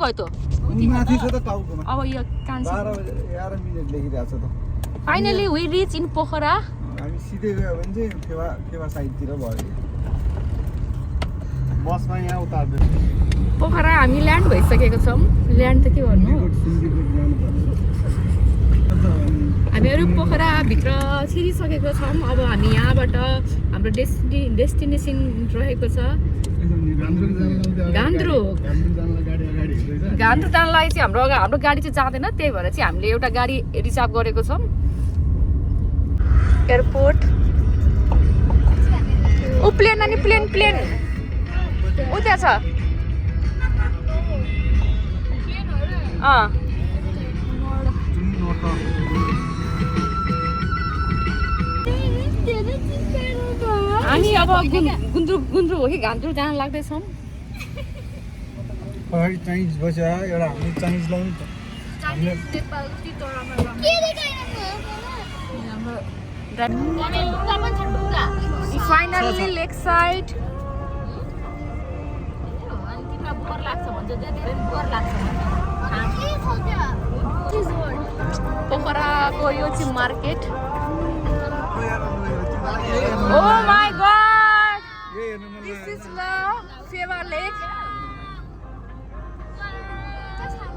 भयो त माथि छ त टाउकोमा अब यो कान्छी 12 बजे 11 मिनेट लेखिरहेको छ त finally we reach in Pokhara हामी सिधै गयो भने चाहिँ फेवा साइडतिर भयो बसमा यहाँ उतार्दै पोखरा हामी ल्यान्ड भइसकेको छौँ ल्यान्ड त के भन्नु हामीहरू पोखरा भित्र छिरिसकेको छौँ अब हामी यहाँबाट हाम्रो डेस्टिनेसन रहेको छ गान्द्रुक जानलाई चाहिँ हाम्रो गाडी चाहिँ जाँदैन त्यही भएर चाहिँ हामीले एउटा गाडी रिजर्भ गरेको छौँ एयरपोर्ट ओ प्लेन अनि प्लेन ऊ त्यहाँ छ हामी अब गुन्द्रुक हो कि गान्द्रुक जान लाग्दैछौँ पहाडी चाइनिज बस्यो एउटा हामी चाइनिज लाउनु त फाइनली लेक साइड पोखराको यो चाहिँ market oh my god this is the Phewa lake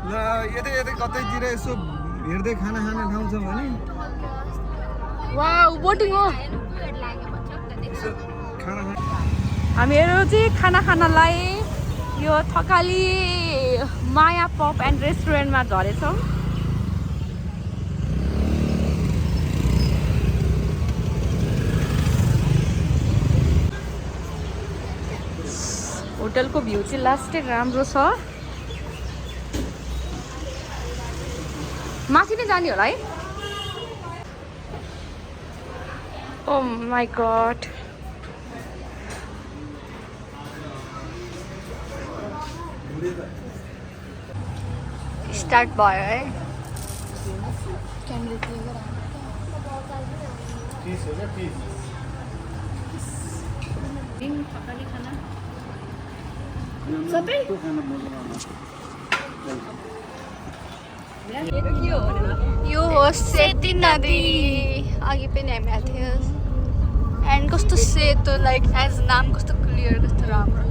ल यतै कतैतिर यसो हेर्दै खाना खाने ठाउँ छ भने वाउ बोटिङ हो हामीहरू चाहिँ खाना खानलाई यो थकाली माया पप एन्ड रेस्टुरेन्टमा झरेछौँ होटलको भ्यू चाहिँ लास्टै राम्रो छ माथि नै जाने होला है ओ माई गॉड स्टार्ट भयो है सबै यो हो सेती नदी अघि पनि हामी आएको थियो एन्ड कस्तो सेतो लाइक एज नाम कस्तो क्लियर कस्तो राम्रो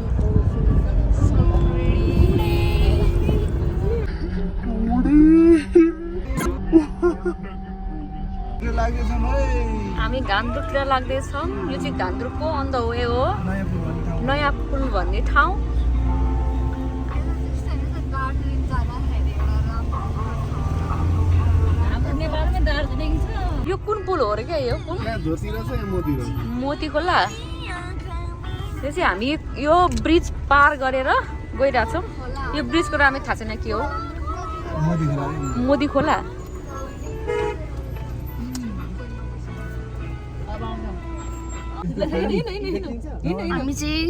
हामी गान्द्रुकतिर लाग्दैछौँ यो चाहिँ गान्द्रुकको अन द वे हो नयाँ पुल भन्ने ठाउँ यो कुन पुल हो र क्या यो पुल मोती खोला यो चाहिँ हामी यो ब्रिज पार गरेर गइरहेछौँ यो ब्रिजको नामै थाहा छैन के हो मोदी खोला हामी चाहिँ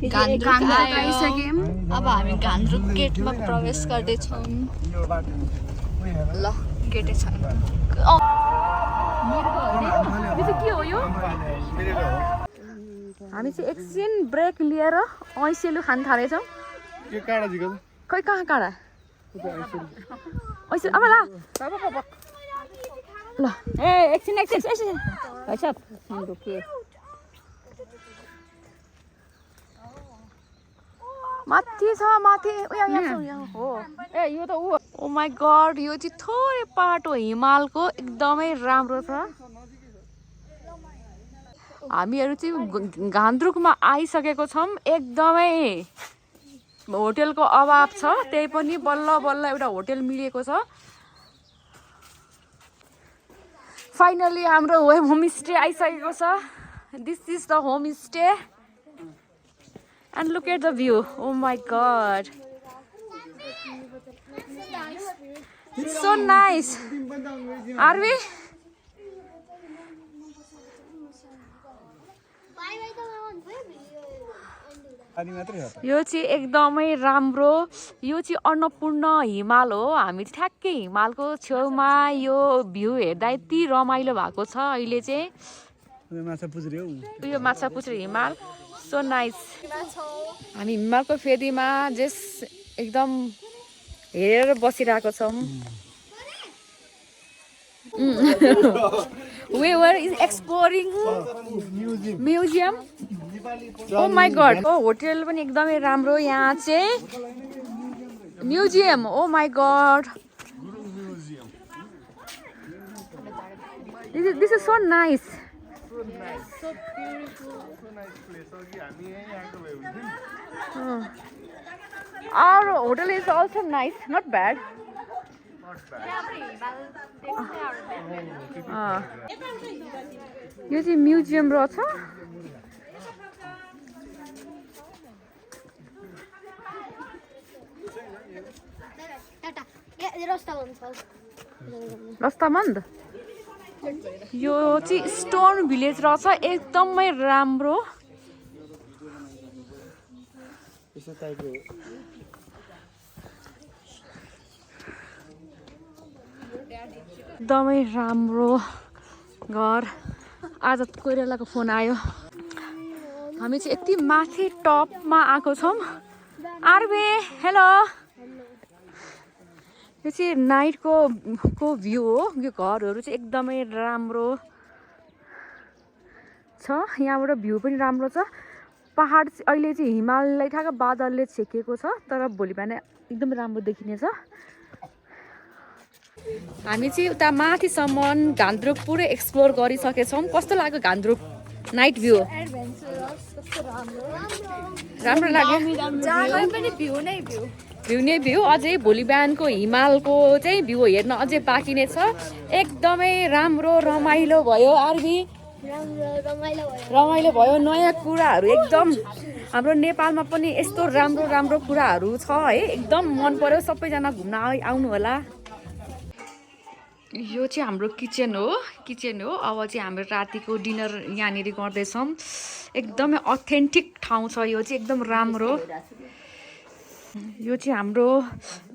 गान्द्रुक आइसक्यौँ अब हामी गान्द्रुक गेटमा प्रवेश गर्दैछौँ ल गेटै छ के हो यो हामी चाहिँ एकछिन ब्रेक लिएर ऐसेलु खान थालेछौँ खै कहाँ काँडा ऐसे अब ल ए एकछिन माथि छ माथि हो ए यो त ओ माई गॉड यो चाहिँ थोरै पार्ट हो हिमालको एकदमै राम्रो छ हामीहरू चाहिँ गान्द्रुकमा आइसकेको छौँ एकदमै होटेलको अभाव छ त्यही पनि बल्ल बल्ल एउटा होटेल मिलेको छ फाइनली हाम्रो होमस्टे आइसकेको छ this is the homestay and look at the view oh my god it's so nice are we यो चाहिँ एकदमै राम्रो यो चाहिँ अन्नपूर्ण हिमाल हो हामी ठ्याक्कै हिमालको छेउमा यो भ्यू हेर्दा यति रमाइलो भएको छ अहिले चाहिँ यो माछापुछ्रे हिमाल सो नाइस हामी हिमालको फेदीमा जस एकदम हेरेर बसिरहेको छौँ We were exploring museum. Oh my god. Oh, hotel पनि एकदमै राम्रो यहाँ चाहिँ museum. Oh my god. This is so nice. So beautiful. So nice place. Our hotel is also nice, not bad. यो चाहिँ म्युजियम रहेछ रस्तामन्द यो चाहिँ स्टोन भिलेज रहेछ एकदमै राम्रो एकदमै राम्रो घर आज कोइरालाको फोन आयो हामी चाहिँ यति माथि टपमा आएको छौँ आरबे हेलो यो चाहिँ नाइटको भ्यू हो यो घरहरू चाहिँ एकदमै राम्रो छ यहाँबाट भ्यू पनि राम्रो छ पहाड अहिले चाहिँ हिमाललाई ठ्याक्क बादलले छेकेको छ तर भोलि बिहान एकदमै राम्रो देखिनेछ हामी चाहिँ उता माथिसम्म घान्द्रुक पुरै एक्सप्लोर गरिसकेछौँ कस्तो लाग्यो घान्द्रुक नाइट भ्यू राम्रो लाग्यो भ्यू नै भ्यू अझै भोलि बिहानको हिमालको चाहिँ भ्यू हेर्न अझै बाँकी नै छ एकदमै राम्रो रमाइलो भयो आरबी रमाइलो भयो नयाँ कुराहरू एकदम हाम्रो नेपालमा पनि यस्तो राम्रो राम्रो कुराहरू छ है एकदम मन पर्यो सबैजना घुम्न आउनु होला यो चाहिँ हाम्रो किचन हो अब चाहिँ हाम्रो रातिको डिनर यहाँनिर गर्दैछौँ एकदमै अथेन्टिक ठाउँ छ यो चाहिँ एकदम राम्रो यो चाहिँ हाम्रो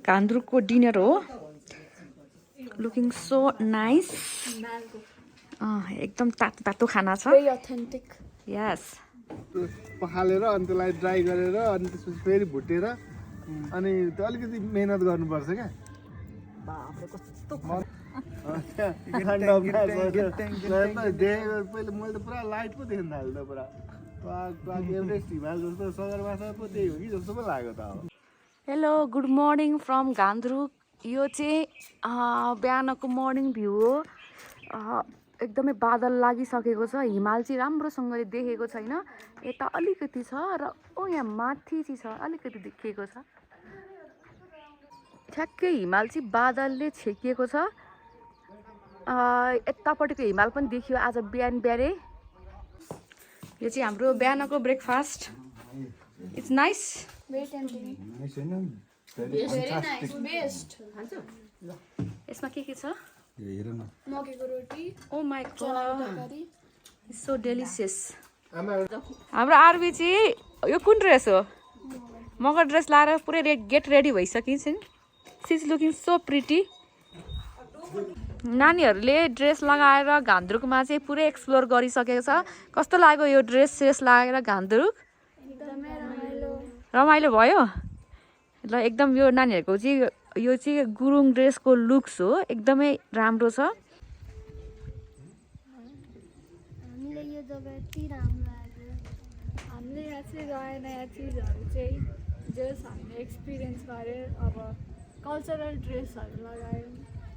घान्द्रुकको डिनर हो लुकिङ सो नाइस एकदम तातो तातो खाना छ यस पखालेर अनि त्यसलाई ड्राई गरेर अनि त्यसपछि फेरि भुटेर अनि अलिकति मेहनत गर्नुपर्छ क्या पहिले मैले त पुरा लाइट पो देख्न थाल्यो त पुरा एभरेस्ट हिमाल जस्तो सगरमाथा पो त्यही हो कि जस्तो पो लाग्यो त अब hello good morning from Ghandruk यो चाहिँ बिहानको मर्निङ भ्यू हो एकदमै बादल लागिसकेको छ हिमाल चाहिँ राम्रोसँगले देखेको छैन यता अलिकति छ र यहाँ माथि चाहिँ छ अलिकति देखिएको छ ठ्याक्कै हिमाल चाहिँ बादलले छेकिएको छ यतापट्टिको हिमाल पनि देखियो आज बिहानै यो चाहिँ हाम्रो बिहानको ब्रेकफास्ट इट्स नाइस यसमा के छ मकैको रोटी oh my god so delicious हाम्रो आरबी चाहिँ यो कुन ड्रेस हो मगर ड्रेस लाएर पुरै गेट रेडी भइसकिन्छ नि she is looking so pretty नानीहरूले ड्रेस लगाएर घान्द्रुकमा चाहिँ पुरै एक्सप्लोर गरिसकेको छ कस्तो लाग्यो यो ड्रेस लगाएर घान्द्रुक रमाइलो भयो ल एकदम यो नानीहरूको चाहिँ यो चाहिँ गुरुङ ड्रेसको लुक्स हो एकदमै राम्रो छ हामीले यो जग्गा यति राम्रो लाग्यो हामीले यहाँ चाहिँ नयाँ नयाँ चिजहरू चाहिँ जस हामीले एक्सपिरियन्स गऱ्यो अब कल्चरल ड्रेसहरू लगायो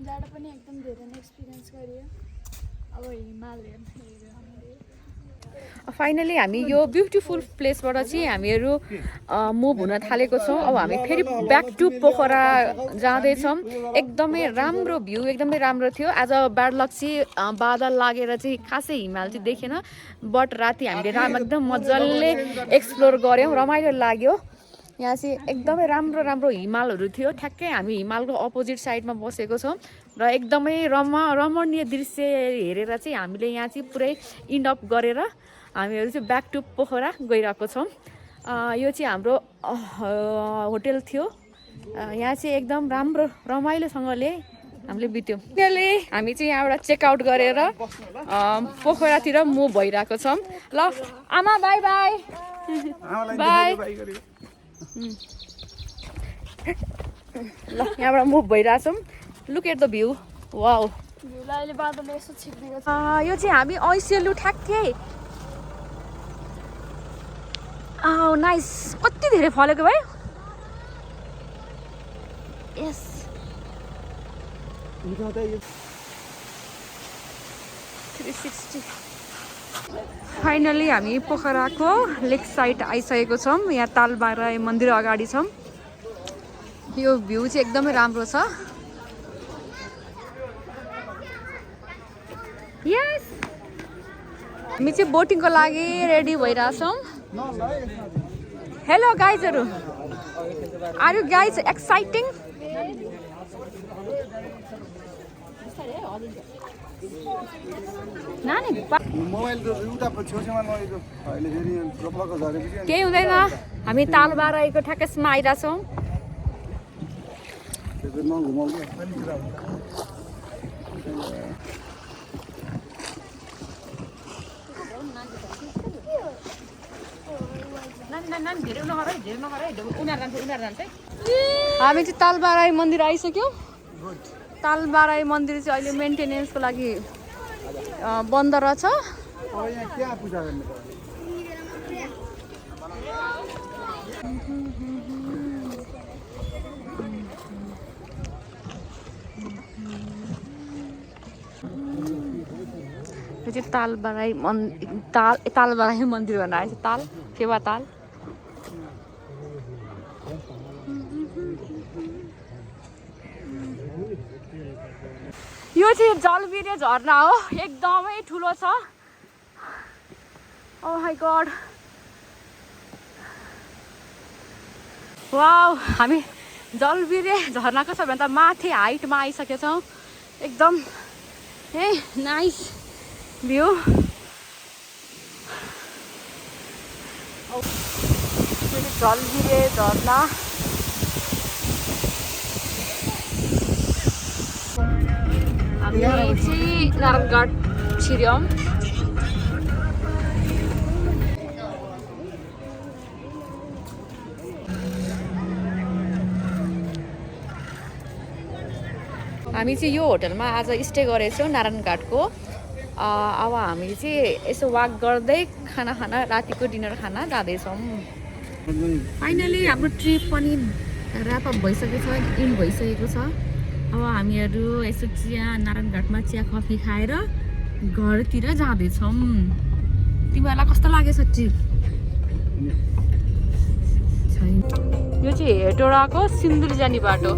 जाडो पनि एकदम धेरै नै एक्सपिरियन्स गरियो अब हिमाल हेऱ्यो हामीले फाइनली हामी यो ब्युटिफुल प्लेसबाट चाहिँ हामीहरू मुभ हुन थालेको छौँ अब हामी फेरि ब्याक टु पोखरा जाँदैछौँ एकदमै राम्रो भ्यू एकदमै राम्रो थियो आज ब्याड लक चाहिँ बादल लागेर चाहिँ खासै हिमाल चाहिँ देखेन बट राति हामीले एकदम मजाले एक्सप्लोर गऱ्यौँ रमाइलो लाग्यो यहाँ चाहिँ एकदमै राम्रो राम्रो हिमालहरू थियो ठ्याक्कै हामी हिमालको अपोजिट साइडमा बसेको छौँ र एकदमै रमणीय दृश्य हेरेर चाहिँ हामीले यहाँ चाहिँ पुरै इन्ड अप गरेर हामीहरू चाहिँ ब्याक टु पोखरा गइरहेको छौँ यो चाहिँ हाम्रो होटेल थियो यहाँ चाहिँ एकदम राम्रो रमाइलोसँगले हामीले बित्यौँ हामी चाहिँ यहाँबाट चेकआउट गरेर पोखरातिर मुभ भइरहेको छौँ ल आमा बाई बाई बाई ल यहाँबाट मुभ भइरहेछौँ look at the view wow भ्यूलाई अहिले बादलले यसो छिप्दिएको छ यो चाहिँ हामी ऐसेलु ठ्याक्कै नाइस कति धेरै फलेको भाइ यस फाइनली हामी पोखराको लेक साइड आइसकेको छौँ यहाँ तालबाराई मन्दिर अगाडि छौँ यो भ्यू चाहिँ एकदमै राम्रो छ यस हामी चाहिँ बोटिङको लागि रेडी भइरहेछौँ हेलो गाइजहरू आर यु गाइज एक्साइटिङ नानी मोबाइलको एउटा छेउछेउमा लगेको अहिले फेरि रोप्लाको झरेपछि केही हुँदैन हामी तालबाराईको ठ्याक्कैसम्म आइरहेछौँ हामी चाहिँ तालबाराई मन्दिर आइसक्यौँ तालबाराई मन्दिर चाहिँ अहिले मेन्टेनेन्सको लागि बन्द रहेछ यो चाहिँ तालबाराई तालबाराई मन्दिर भनेर आएछ ताल फेवा ताल यो चाहिँ जलबिरे झरना हो एकदमै ठुलो छ ओ माइ गॉड वाउ हामी जलबिरे झरनाको सबैभन्दा माथि हाइटमा आइसकेछौँ एकदम नाइस भ्यू जलबिरे झरना हामी चाहिँ नारायणघाट छिर्यौँ हामी चाहिँ यो होटलमा आज स्टे गरेछौँ नारायणघाटको अब हामी चाहिँ यसो वाक गर्दै खाना रातिको डिनर खाना जाँदैछौँ फाइनली हाम्रो ट्रिप पनि ऱ्यापअप भइसकेको छ इन्ड भइसकेको छ अब हामीहरू यसो चिया नारायणघाटमा चिया कफी खाएर घरतिर जाँदैछौँ तिमीहरूलाई कस्तो लाग्यो ट्रिप यो चाहिँ हेटौडाको सिन्धुली जाने बाटो